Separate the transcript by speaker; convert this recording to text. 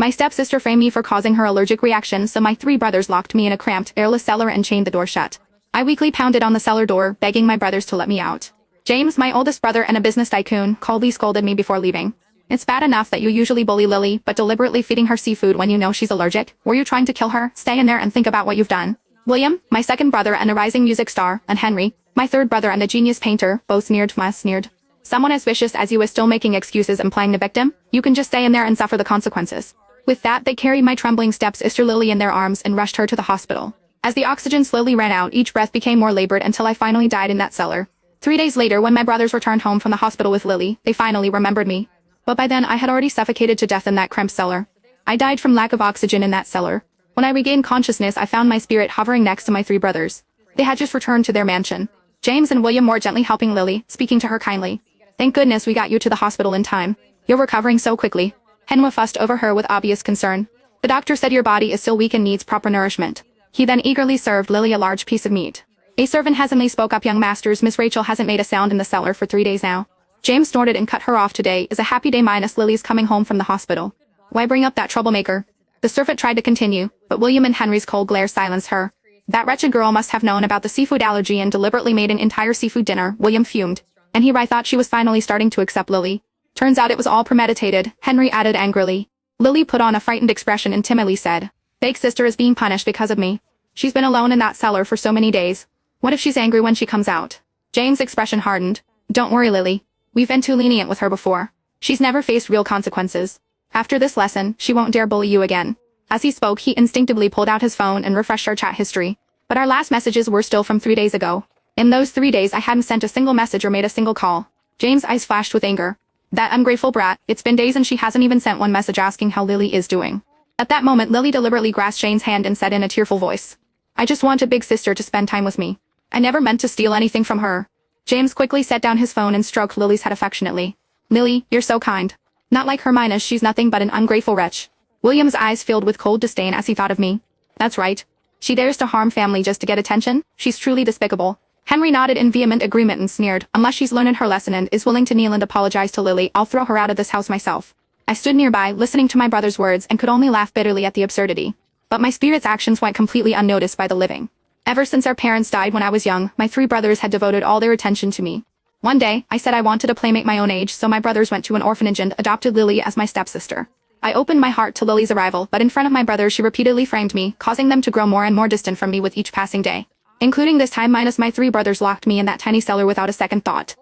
Speaker 1: My stepsister framed me for causing her allergic reaction, so my 3 brothers locked me in a cramped, airless cellar and chained the door shut. I weakly pounded on the cellar door, begging my brothers to let me out. James, my oldest brother and a business tycoon, coldly scolded me before leaving. It's bad enough that you usually bully Lily, but deliberately feeding her seafood when you know she's allergic? Were you trying to kill her? Stay in there and think about what you've done. William, my second brother and a rising music star, and Henry, my third brother and a genius painter, both sneered. Someone as vicious as you is still making excuses and playing the victim? You can just stay in there and suffer the consequences. With that, they carried my trembling stepsister Lily in their arms and rushed her to the hospital. As the oxygen slowly ran out, each breath became more labored until I finally died in that cellar. 3 days later, when my brothers returned home from the hospital with Lily, they finally remembered me. But by then, I had already suffocated to death in that cramped cellar. I died from lack of oxygen in that cellar. When I regained consciousness, I found my spirit hovering next to my 3 brothers. They had just returned to their mansion. James and William more gently helping Lily, speaking to her kindly. Thank goodness we got you to the hospital in time. You're recovering so quickly. Henry fussed over her with obvious concern. The doctor said your body is still weak and needs proper nourishment. He then eagerly served Lily a large piece of meat. A servant hesitantly spoke up, young masters, Miss Rachel hasn't made a sound in the cellar for 3 days now. James snorted and cut her off. Today is a happy day minus Lily's coming home from the hospital. Why bring up that troublemaker? The servant tried to continue, but William and Henry's cold glare silenced her. That wretched girl must have known about the seafood allergy and deliberately made an entire seafood dinner. William fumed. And I thought she was finally starting to accept Lily. Turns out it was all premeditated, Henry added angrily. Lily put on a frightened expression and timidly said, Big sister is being punished because of me. She's been alone in that cellar for so many days. What if she's angry when she comes out? James' expression hardened. Don't worry, Lily. We've been too lenient with her before. She's never faced real consequences. After this lesson, she won't dare bully you again. As he spoke, he instinctively pulled out his phone and refreshed our chat history. But our last messages were still from 3 days ago. In those 3 days I hadn't sent a single message or made a single call. James' eyes flashed with anger. That ungrateful brat, it's been days and she hasn't even sent one message asking how Lily is doing. At that moment Lily deliberately grasped Shane's hand and said in a tearful voice, I just want a big sister to spend time with me. I never meant to steal anything from her. James quickly set down his phone and stroked Lily's head affectionately. Lily, you're so kind. Not like Hermione, she's nothing but an ungrateful wretch. William's eyes filled with cold disdain as he thought of me. That's right. She dares to harm family just to get attention? She's truly despicable. Henry nodded in vehement agreement and sneered, unless she's learned her lesson and is willing to kneel and apologize to Lily, I'll throw her out of this house myself. I stood nearby, listening to my brother's words and could only laugh bitterly at the absurdity. But my spirit's actions went completely unnoticed by the living. Ever since our parents died when I was young, my 3 brothers had devoted all their attention to me. One day, I said I wanted a playmate my own age, so my brothers went to an orphanage and adopted Lily as my stepsister. I opened my heart to Lily's arrival, but in front of my brothers she repeatedly framed me, causing them to grow more and more distant from me with each passing day. Including this time minus my 3 brothers locked me in that tiny cellar without a second thought.